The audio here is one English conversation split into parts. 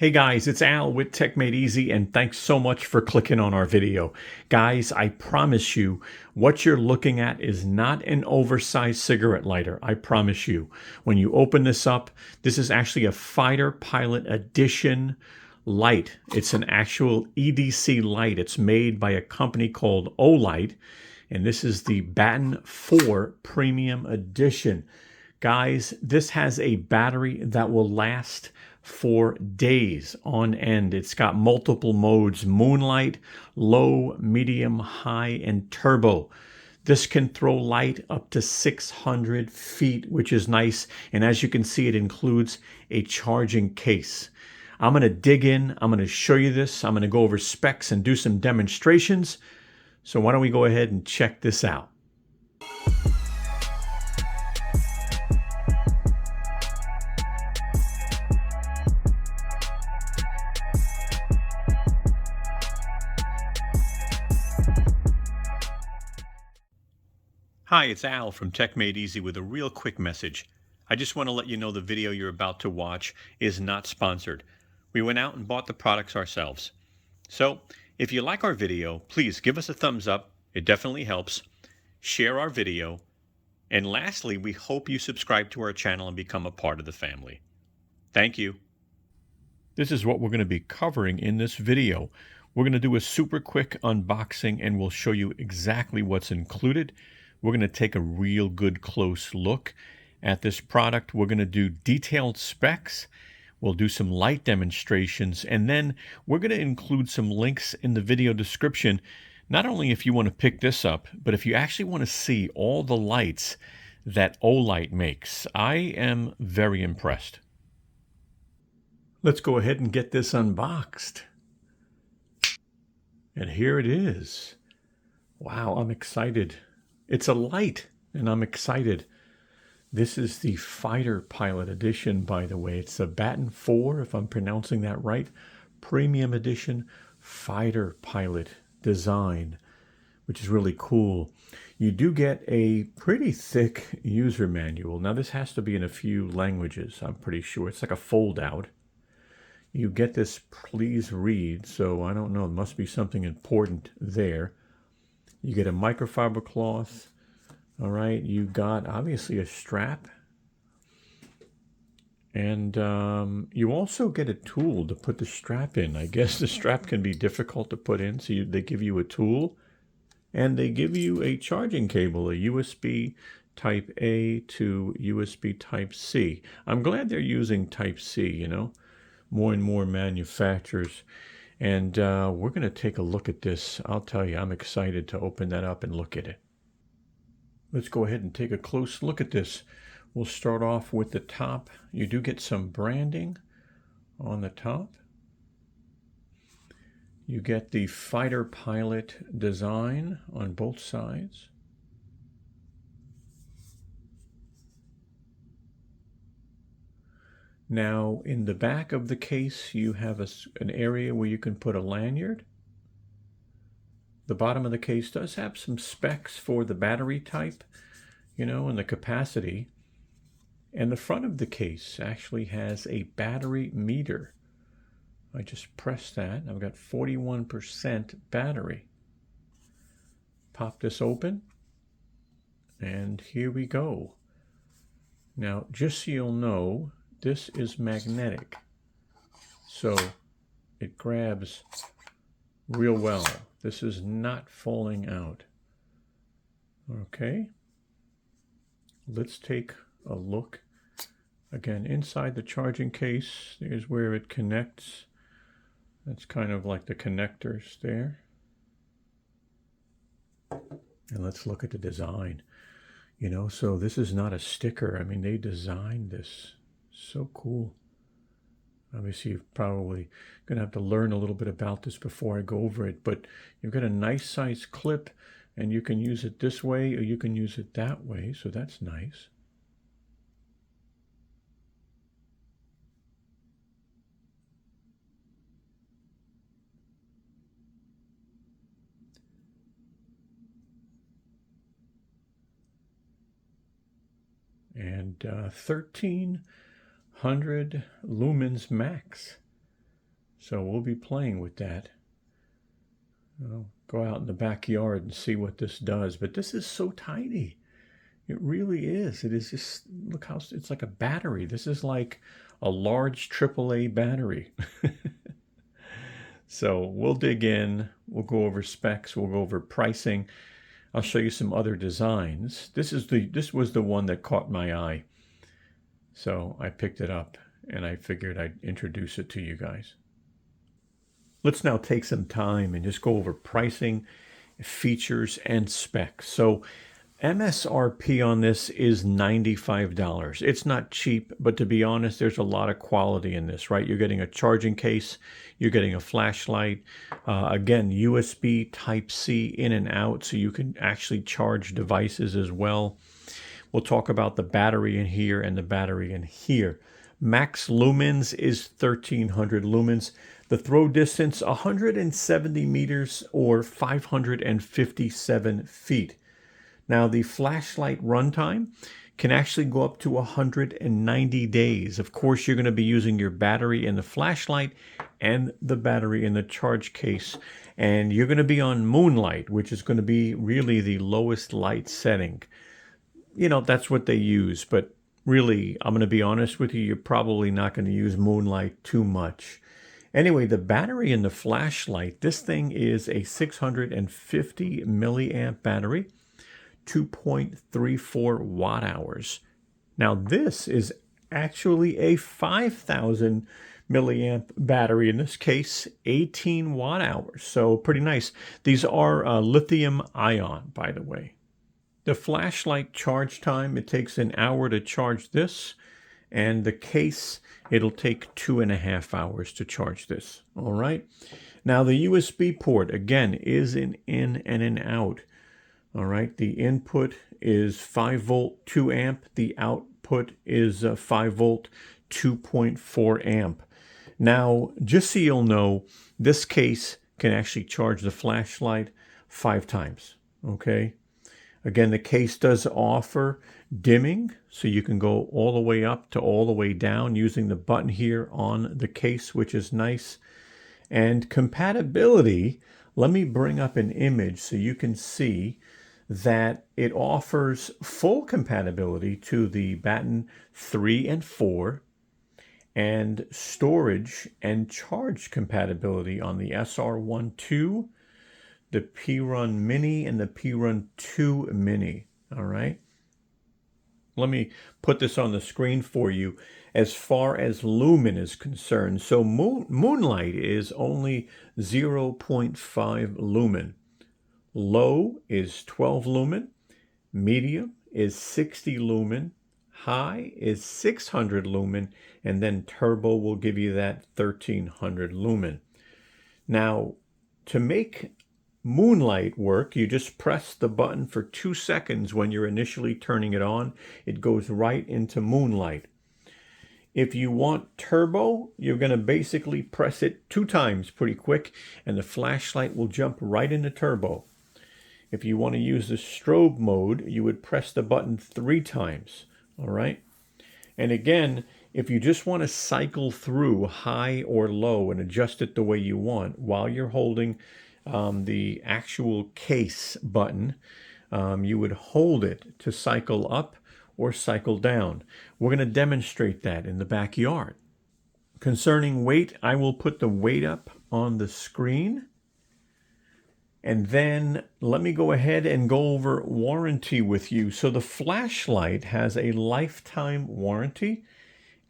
Hey guys, it's Al with techmadeezy, and thanks so much for clicking on our video. Guys, I promise you, what you're looking at is not an oversized cigarette lighter. I promise you. When you open this up, this is actually a Fighter Pilot Edition light. It's an actual EDC light. It's made by a company called Olight, and this is the Baton 4 Premium Edition. Guys, this has a battery that will last for days on end. It's got multiple modes: moonlight, low, medium, high, and turbo. This can throw light up to 600 feet, which is nice. And as you can see, it includes a charging case. I'm going to dig in. I'm going to show you this. I'm going to go over specs and do some demonstrations. So why don't we go ahead and check this out? Hi, it's Al from techmadeezy with a real quick message. I just want to let you know the video you're about to watch is not sponsored. We went out and bought the products ourselves. So, if you like our video, please give us a thumbs up. It definitely helps. Share our video. And lastly, we hope you subscribe to our channel and become a part of the family. Thank you. This is what we're going to be covering in this video. We're going to do a super quick unboxing and we'll show you exactly what's included. We're going to take a real good close look at this product. We're going to do detailed specs. We'll do some light demonstrations, and then we're going to include some links in the video description, not only if you want to pick this up, but if you actually want to see all the lights that Olight makes. I am very impressed. Let's go ahead and get this unboxed. And here it is. Wow, I'm excited. It's a light, and I'm excited. This is the Fighter Pilot Edition, by the way. It's a Baton 4, if I'm pronouncing that right. Premium Edition Fighter Pilot design, which is really cool. You do get a pretty thick user manual. Now, this has to be in a few languages, I'm pretty sure. It's like a fold-out. You get this please read, so I don't know. It must be something important there. You get a microfiber cloth. All right, you got obviously a strap. And you also get a tool to put the strap in. I guess the strap can be difficult to put in, so they give you a tool. And they give you a charging cable, a USB Type A to USB Type C. I'm glad they're using Type C, you know, more and more manufacturers. And we're going to take a look at this. I'll tell you, I'm excited to open that up and look at it. Let's go ahead and take a close look at this. We'll start off with the top. You do get some branding on the top. You get the Fighter Pilot design on both sides. Now, in the back of the case, you have an area where you can put a lanyard. The bottom of the case does have some specs for the battery type, you know, and the capacity. And the front of the case actually has a battery meter. I just pressed that. I've got 41% battery. Pop this open. And here we go. Now, just so you'll know, this is magnetic. So it grabs real well. This is not falling out. Okay. Let's take a look. Again, inside the charging case, there's where it connects. That's kind of like the connectors there. And let's look at the design. You know, so this is not a sticker. I mean, they designed this. So cool. Obviously, you're probably going to have to learn a little bit about this before I go over it, but you've got a nice size clip, and you can use it this way or you can use it that way, so that's nice. And 1300 lumens max. So we'll be playing with that. I'll go out in the backyard and see what this does. But this is so tiny. It really is. It is just, look how, it's like a battery. This is like a large AAA battery. So we'll dig in, we'll go over specs, we'll go over pricing. I'll show you some other designs. This was the one that caught my eye. So I picked it up and I figured I'd introduce it to you guys. Let's now take some time and just go over pricing, features, and specs. So MSRP on this is $95. It's not cheap, but to be honest, there's a lot of quality in this, right? You're getting a charging case, you're getting a flashlight, again, USB Type-C in and out, so you can actually charge devices as well. We'll talk about the battery in here and the battery in here. Max lumens is 1300 lumens. The throw distance, 170 meters or 557 feet. Now, the flashlight runtime can actually go up to 190 days. Of course, you're going to be using your battery in the flashlight and the battery in the charge case. And you're going to be on moonlight, which is going to be really the lowest light setting. You know, that's what they use. But really, I'm going to be honest with you, you're probably not going to use moonlight too much. Anyway, the battery in the flashlight, this thing is a 650 milliamp battery. 2.34 watt hours. Now this is actually a 5,000 milliamp battery, in this case 18 watt hours, so pretty nice. These are lithium ion, by the way. The flashlight charge time, it takes an hour to charge this, and the case, it'll take 2.5 hours to charge this. All right, now the USB port again is an in and an out. All right, the input is 5 volt, 2 amp. The output is 5 volt, 2.4 amp. Now, just so you'll know, this case can actually charge the flashlight 5 times, okay? Again, the case does offer dimming, so you can go all the way up to all the way down using the button here on the case, which is nice. And compatibility, let me bring up an image so you can see that it offers full compatibility to the Baton 3 and 4 and storage and charge compatibility on the SR12, the P-Run Mini, and the P-Run 2 Mini. All right. Let me put this on the screen for you as far as lumen is concerned. So moonlight is only 0.5 lumen. Low is 12 lumen, medium is 60 lumen, high is 600 lumen, and then turbo will give you that 1300 lumen. Now, to make moonlight work, you just press the button for 2 seconds when you're initially turning it on. It goes right into moonlight. If you want turbo, you're going to basically press it 2 times pretty quick, and the flashlight will jump right into turbo. If you want to use the strobe mode, you would press the button 3 times, all right? And again, if you just want to cycle through high or low and adjust it the way you want while you're holding the actual case button, you would hold it to cycle up or cycle down. We're going to demonstrate that in the backyard. Concerning weight, I will put the weight up on the screen. And then let me go ahead and go over warranty with you. So the flashlight has a lifetime warranty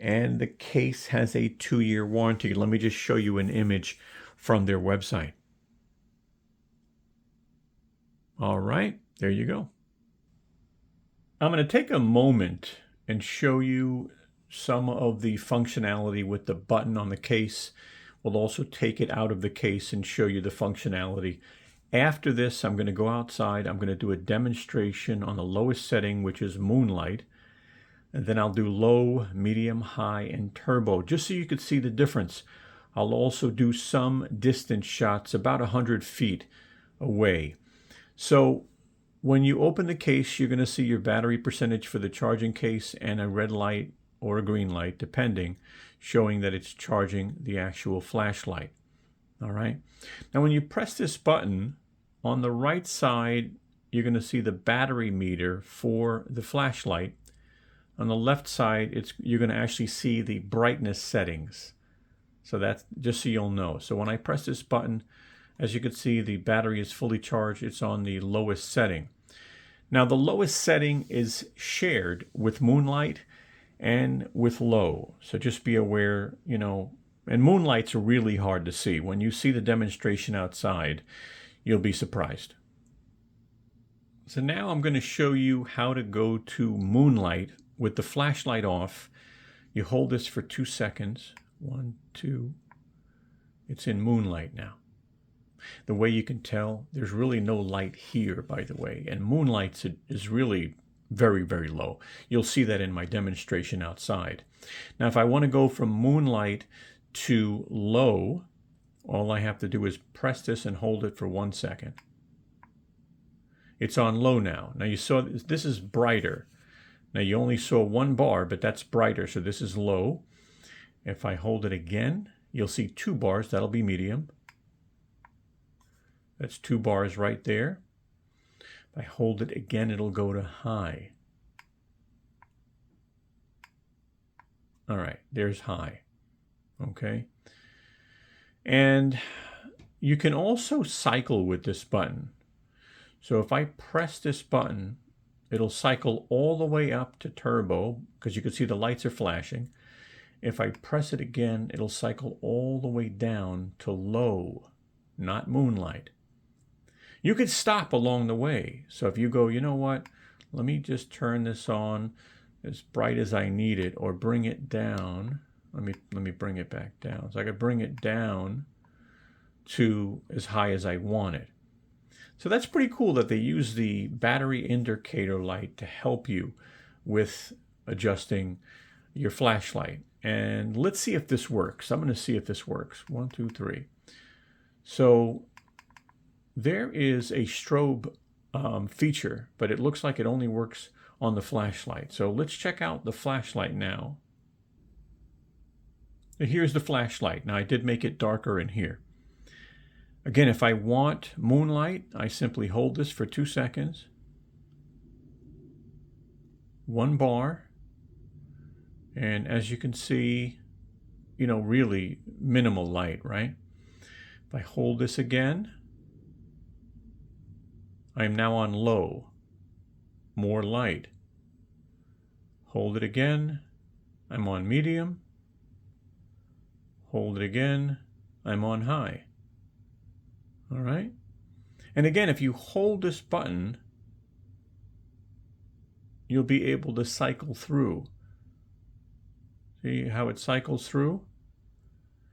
and the case has a 2-year warranty. Let me just show you an image from their website. All right, there you go. I'm going to take a moment and show you some of the functionality with the button on the case. We'll also take it out of the case and show you the functionality. After this, I'm going to go outside. I'm going to do a demonstration on the lowest setting, which is moonlight. And then I'll do low, medium, high, and turbo, just so you could see the difference. I'll also do some distance shots about 100 feet away. So when you open the case, you're going to see your battery percentage for the charging case and a red light or a green light, depending, showing that it's charging the actual flashlight. All right. Now, when you press this button, on the right side, you're going to see the battery meter for the flashlight. On the left side, you're going to actually see the brightness settings. So that's just so you'll know. So when I press this button, as you can see, the battery is fully charged. It's on the lowest setting. Now, the lowest setting is shared with Moonlight and with low. So just be aware, you know, and Moonlight's really hard to see. When you see the demonstration outside, you'll be surprised. So now I'm going to show you how to go to Moonlight with the flashlight off. You hold this for 2 seconds. 1, 2. It's in Moonlight now. The way you can tell, there's really no light here, by the way, and Moonlight is really very, very low. You'll see that in my demonstration outside. Now, if I want to go from Moonlight to low, all I have to do is press this and hold it for 1 second. It's on low now. Now you saw this is brighter. Now you only saw 1 bar, but that's brighter, so this is low. If I hold it again, you'll see 2 bars. That'll be medium. That's 2 bars right there. If I hold it again, it'll go to high. All right, there's high. Okay. And you can also cycle with this button. So if I press this button, it'll cycle all the way up to turbo, because you can see the lights are flashing. If I press it again, it'll cycle all the way down to low, not Moonlight. You could stop along the way. So if you go, you know what, let me just turn this on as bright as I need it, or bring it down. Let me bring it back down. So I could bring it down to as high as I want it. So that's pretty cool that they use the battery indicator light to help you with adjusting your flashlight. And let's see if this works. I'm going to see if this works. 1, 2, 3. So there is a strobe feature, but it looks like it only works on the flashlight. So let's check out the flashlight now. Here's the flashlight. Now I did make it darker in here. Again, if I want Moonlight, I simply hold this for 2 seconds. 1 bar. And as you can see, you know, really minimal light, right? If I hold this again, I am now on low. More light. Hold it again, I'm on medium. Hold it again, I'm on high. All right. And again, if you hold this button, you'll be able to cycle through. See how it cycles through?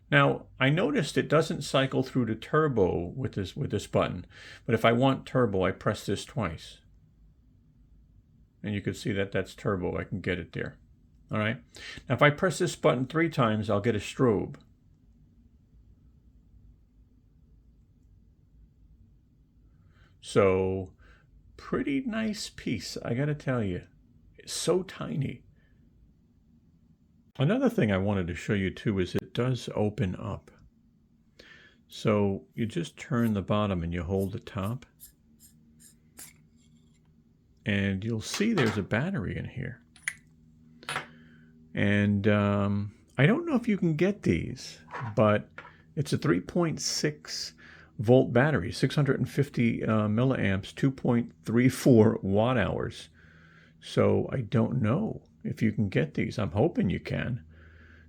Now, I noticed it doesn't cycle through to turbo with this button, but if I want turbo, I press this twice. And you can see that that's turbo. I can get it there. All right. Now, if I press this button 3 times, I'll get a strobe. So, pretty nice piece, I gotta tell you. It's so tiny. Another thing I wanted to show you too is it does open up. So you just turn the bottom and you hold the top. And you'll see there's a battery in here. And I don't know if you can get these, but it's a 3.6 volt battery, 650 milliamps, 2.34 watt hours. So I don't know if you can get these. I'm hoping you can,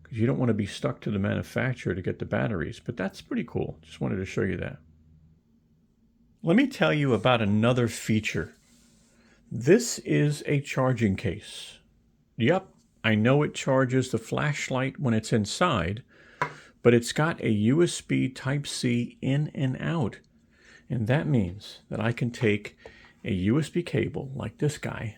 because you don't want to be stuck to the manufacturer to get the batteries. But that's pretty cool. Just wanted to show you that. Let me tell you about another feature. This is a charging case. Yep, I know it charges the flashlight when it's inside, but it's got a USB Type-C in and out. And that means that I can take a USB cable like this guy,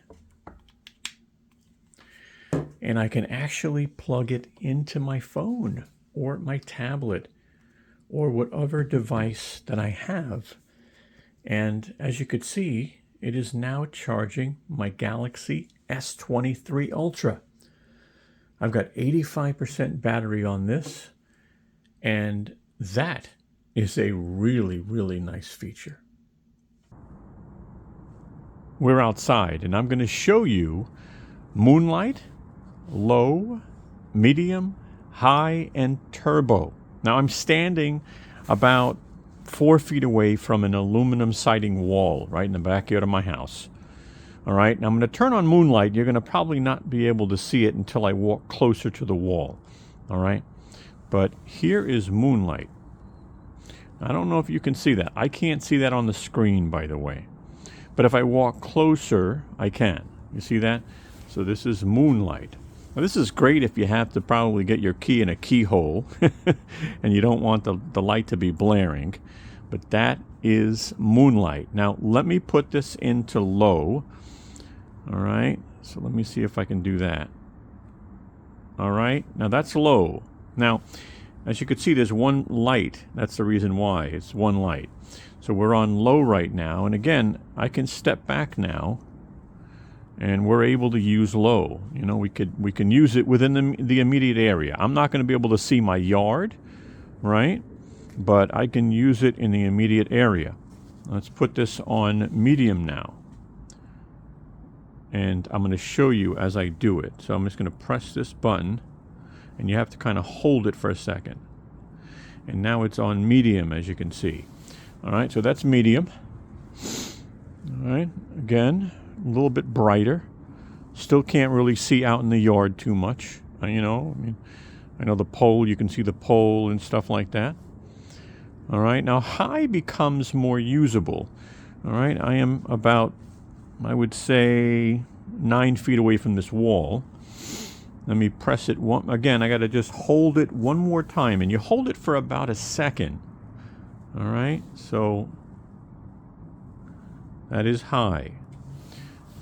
and I can actually plug it into my phone or my tablet or whatever device that I have. And as you could see, it is now charging my Galaxy S23 Ultra. I've got 85% battery on this, and that is a really, really nice feature. We're outside, and I'm going to show you moonlight, low, medium, high, and turbo. Now I'm standing about 4 feet away from an aluminum siding wall right in the backyard of my house. All right, now I'm going to turn on moonlight. You're going to probably not be able to see it until I walk closer to the wall. All right, but here is moonlight. I don't know if you can see that. I can't see that on the screen, by the way. But if I walk closer, I can. You see that? So this is moonlight. Now this is great if you have to probably get your key in a keyhole and you don't want the light to be blaring. But that is moonlight. Now let me put this into low. All right, so let me see if I can do that. All right, now that's low. Now, as you can see, there's one light. That's the reason why. It's one light. So we're on low right now. And again, I can step back now, and we're able to use low. You know, we can use it within the immediate area. I'm not going to be able to see my yard, right? But I can use it in the immediate area. Let's put this on medium now. And I'm going to show you as I do it. So I'm just going to press this button, and you have to kind of hold it for a second. And now it's on medium, as you can see. All right, so that's medium. All right, again, a little bit brighter. Still can't really see out in the yard too much. You know, I know the pole, you can see the pole and stuff like that. All right, now high becomes more usable. All right, I am about, I would say, 9 feet away from this wall. Let me press it again. I got to just hold it one more time, and you hold it for about a second. All right, so that is high,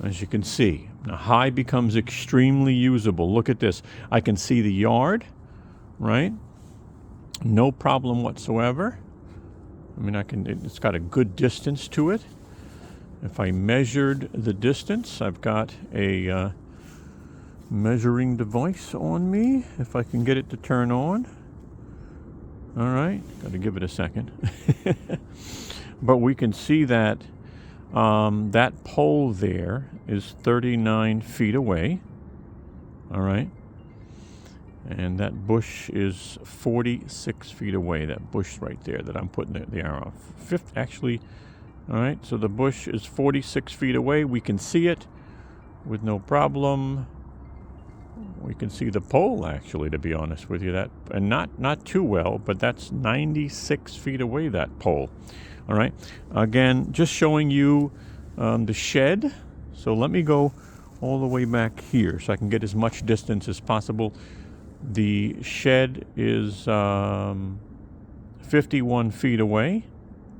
as you can see. Now high becomes extremely usable. Look at this. I can see the yard, right? No problem whatsoever. I mean, it's got a good distance to it. If I measured the distance, I've got a measuring device on me, if I can get it to turn on. All right, got to give it a second. But we can see that that pole there is 39 feet away. All right. And that bush is 46 feet away, that bush right there that I'm putting the arrow off. Actually, all right, so the bush is 46 feet away. We can see it with no problem. We can see the pole, actually, to be honest with you. That, and not too well, but that's 96 feet away, that pole. All right, again, just showing you the shed. So let me go all the way back here so I can get as much distance as possible. The shed is 51 feet away.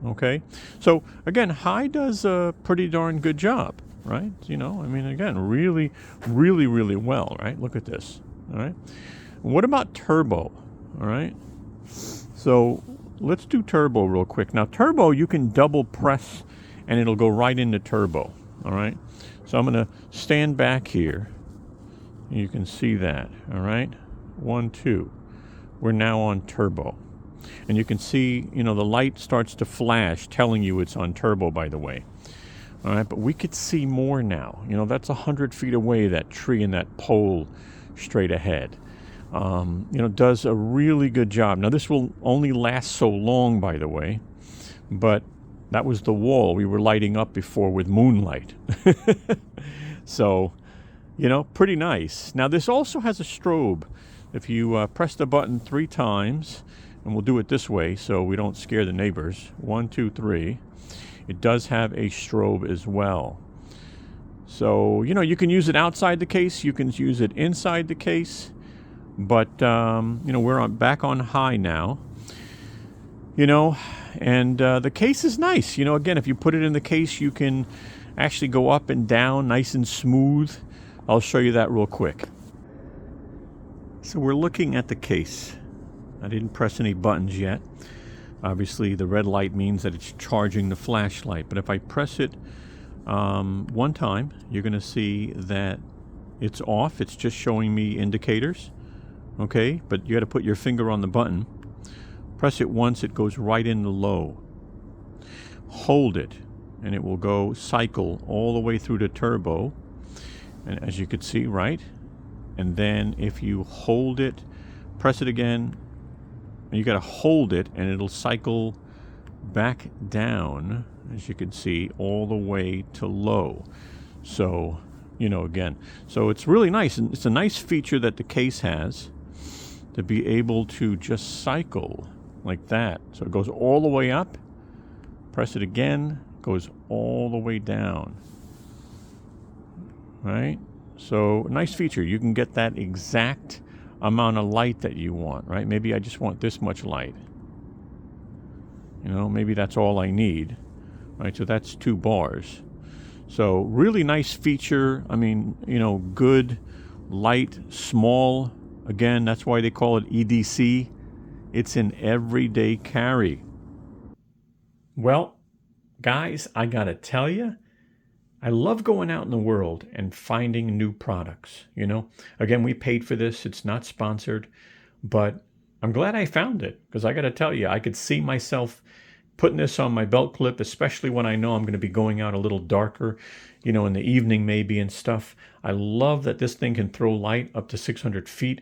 Okay, so again, high does a pretty darn good job, right? You know, I mean, again, really, really, really well, right? Look at this, all right? What about turbo, all right? So let's do turbo real quick. Now, turbo, you can double press and it'll go right into turbo, all right? So I'm going to stand back here. You can see that, all right? 1, 2. We're now on turbo. And you can see, you know, the light starts to flash, telling you it's on turbo, by the way. All right, but we could see more now. You know, that's 100 feet away, that tree and that pole straight ahead. You know, does a really good job. Now, this will only last so long, by the way, but that was the wall we were lighting up before with moonlight. So, you know, pretty nice. Now, this also has a strobe. If you press the button 3 times, and we'll do it this way so we don't scare the neighbors. 1, 2, 3. It does have a strobe as well. So, you know, you can use it outside the case. You can use it inside the case. But, you know, we're back on high now. You know, and the case is nice. You know, again, if you put it in the case, you can actually go up and down nice and smooth. I'll show you that real quick. So we're looking at the case. I didn't press any buttons yet. Obviously, the red light means that it's charging the flashlight. But if I press it one time, you're going to see that it's off. It's just showing me indicators. okay? But you got to put your finger on the button. Press it once, it goes right into low. Hold it, and it will go cycle all the way through the turbo. And as you can see, right? And then if you hold it, press it again, you got to hold it, and it'll cycle back down, as you can see, all the way to low. So, you know, again, so it's really nice, and it's a nice feature that the case has, to be able to just cycle like that. So it goes all the way up, press it again, goes all the way down. Right? So nice feature. You can get that exact amount of light that you want, right? Maybe I just want this much light. You know, maybe that's all I need. Right? So that's 2 bars. So really nice feature. I mean, you know, good, light, small. Again, that's why they call it EDC. It's an everyday carry. Well, guys, I gotta tell you, I love going out in the world and finding new products, you know. Again, we paid for this. It's not sponsored, but I'm glad I found it, because I gotta tell you, I could see myself putting this on my belt clip, especially when I know I'm going to be going out a little darker, you know, in the evening maybe and stuff. I love that this thing can throw light up to 600 feet,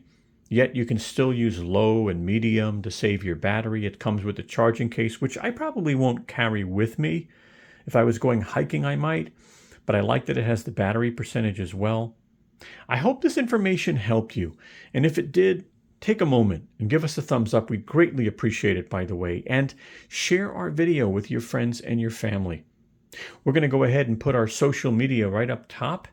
yet you can still use low and medium to save your battery. It comes with a charging case, which I probably won't carry with me. If I was going hiking, I might, but I like that it has the battery percentage as well. I hope this information helped you, and if it did, take a moment and give us a thumbs up. We'd greatly appreciate it, by the way, and share our video with your friends and your family. We're going to go ahead and put our social media right up top.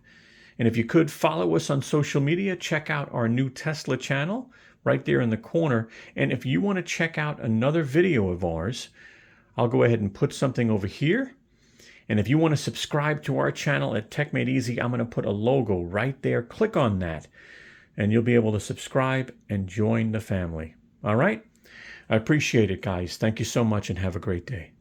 And if you could follow us on social media, check out our new Tesla channel right there in the corner. And if you want to check out another video of ours, I'll go ahead and put something over here. And if you want to subscribe to our channel at techmadeezy, I'm going to put a logo right there. Click on that, and you'll be able to subscribe and join the family. All right? I appreciate it, guys. Thank you so much, and have a great day.